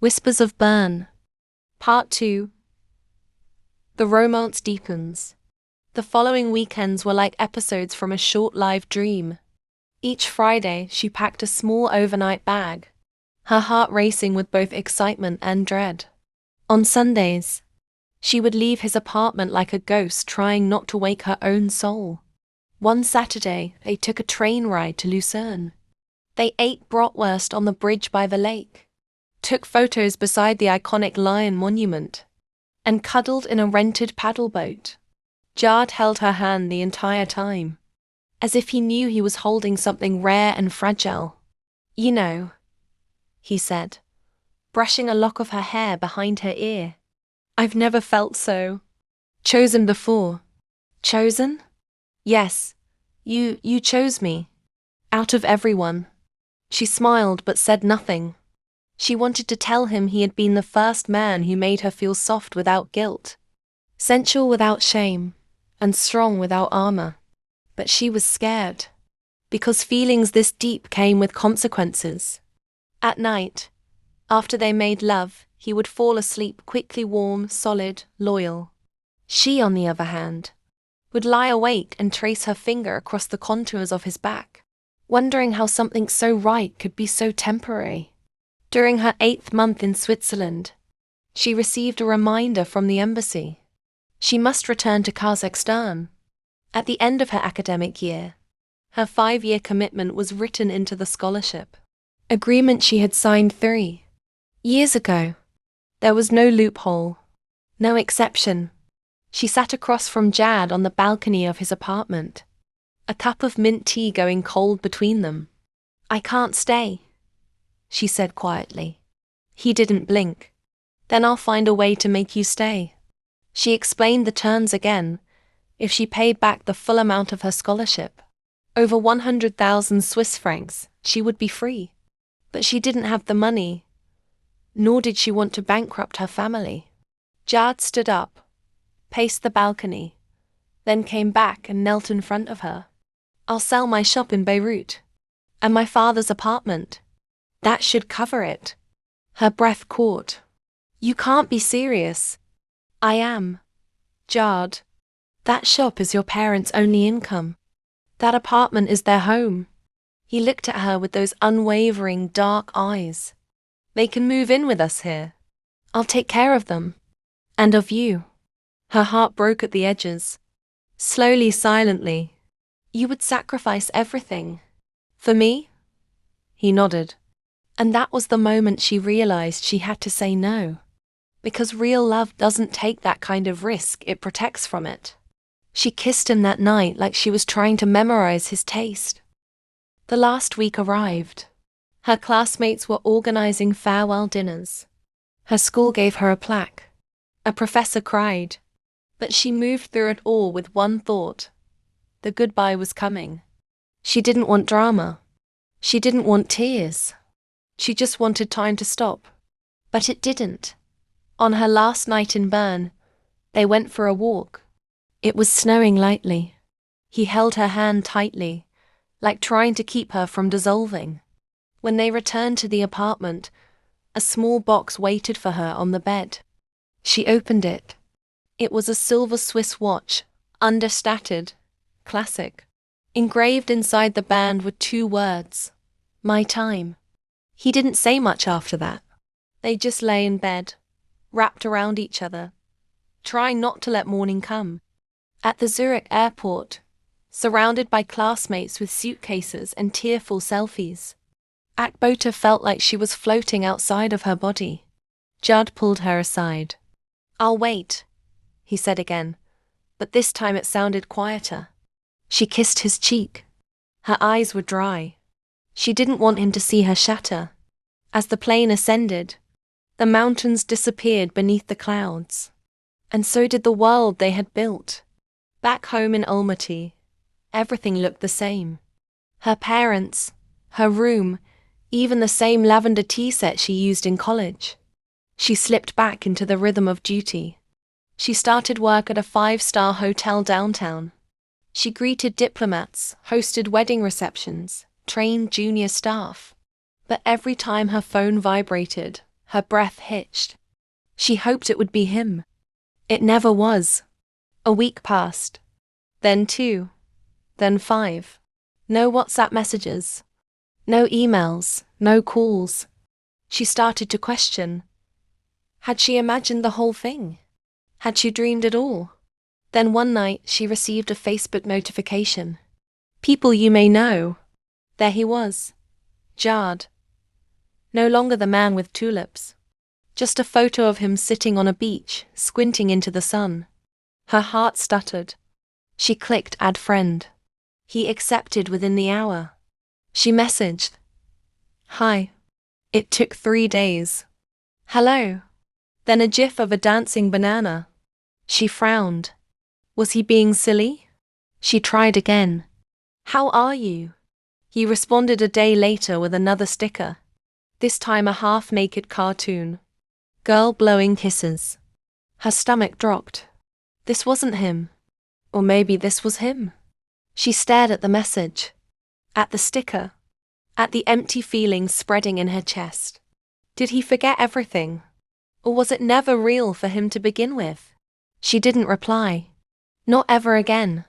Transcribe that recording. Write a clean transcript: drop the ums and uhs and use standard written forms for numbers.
Whispers of Bern. Part 2. The romance deepens. The following weekends were like episodes from a short live dream. Each Friday, she packed a small overnight bag, her heart racing with both excitement and dread. On Sundays, she would leave his apartment like a ghost, trying not to wake her own soul. One Saturday, they took a train ride to Lucerne. They ate bratwurst on the bridge by the lake, took photos beside the iconic lion monument, and cuddled in a rented paddle boat. Jard held her hand the entire time, as if he knew he was holding something rare and fragile. "You know," he said, brushing a lock of her hair behind her ear, "I've never felt so chosen before." "Chosen?" "Yes, you chose me. Out of everyone." She smiled but said nothing. She wanted to tell him he had been the first man who made her feel soft without guilt, sensual without shame, and strong without armor. But she was scared, because feelings this deep came with consequences. At night, after they made love, he would fall asleep quickly, warm, solid, loyal. She, on the other hand, would lie awake and trace her finger across the contours of his back, wondering how something so right could be so temporary. During her 8th month in Switzerland, she received a reminder from the embassy. She must return to Kazakhstan. At the end of her academic year, her 5-year commitment was written into the scholarship agreement she had signed 3 years ago. There was no loophole, no exception. She sat across from Jad on the balcony of his apartment, a cup of mint tea going cold between them. "I can't stay," she said quietly. He didn't blink. "Then I'll find a way to make you stay." She explained the terms again. If she paid back the full amount of her scholarship, over 100,000 Swiss francs, she would be free. But she didn't have the money, nor did she want to bankrupt her family. Jad stood up, paced the balcony, then came back and knelt in front of her. "I'll sell my shop in Beirut, and my father's apartment. That should cover it." Her breath caught. "You can't be serious." "I am, Jard. That shop is your parents' only income. That apartment is their home." He looked at her with those unwavering, dark eyes. "They can move in with us here. I'll take care of them. And of you." Her heart broke at the edges. Slowly, silently. "You would sacrifice everything for me?" He nodded. And that was the moment she realized she had to say no. Because real love doesn't take that kind of risk, it protects from it. She kissed him that night like she was trying to memorize his taste. The last week arrived. Her classmates were organizing farewell dinners. Her school gave her a plaque. A professor cried. But she moved through it all with one thought. The goodbye was coming. She didn't want drama. She didn't want tears. She just wanted time to stop. But it didn't. On her last night in Bern, they went for a walk. It was snowing lightly. He held her hand tightly, like trying to keep her from dissolving. When they returned to the apartment, a small box waited for her on the bed. She opened it. It was a silver Swiss watch, understated, classic. Engraved inside the band were 2 words, "My time." He didn't say much after that. They just lay in bed, wrapped around each other, trying not to let morning come. At the Zurich airport, surrounded by classmates with suitcases and tearful selfies, Akbota felt like she was floating outside of her body. Judd pulled her aside. "I'll wait," he said again, but this time it sounded quieter. She kissed his cheek. Her eyes were dry. She didn't want him to see her shatter. As the plane ascended, the mountains disappeared beneath the clouds. And so did the world they had built. Back home in Almaty, everything looked the same. Her parents, her room, even the same lavender tea set she used in college. She slipped back into the rhythm of duty. She started work at a 5-star hotel downtown. She greeted diplomats, hosted wedding receptions, trained junior staff. But every time her phone vibrated, Her breath hitched. She hoped it would be him. It never was. A week passed. Then 2. Then 5. No WhatsApp messages. No emails. No calls. She started to question. Had she imagined the whole thing? Had she dreamed it all? Then one night she received a Facebook notification. People you may know. There he was. Jarred. No longer the man with tulips. Just a photo of him sitting on a beach, squinting into the sun. Her heart stuttered. She clicked add friend. He accepted within the hour. She messaged. Hi. It took 3 days. Hello. Then a gif of a dancing banana. She frowned. Was he being silly? She tried again. How are you? He responded a day later with another sticker. This time a half-naked cartoon. Girl blowing kisses. Her stomach dropped. This wasn't him. Or maybe this was him. She stared at the message. At the sticker. At the empty feeling spreading in her chest. Did he forget everything? Or was it never real for him to begin with? She didn't reply. Not ever again.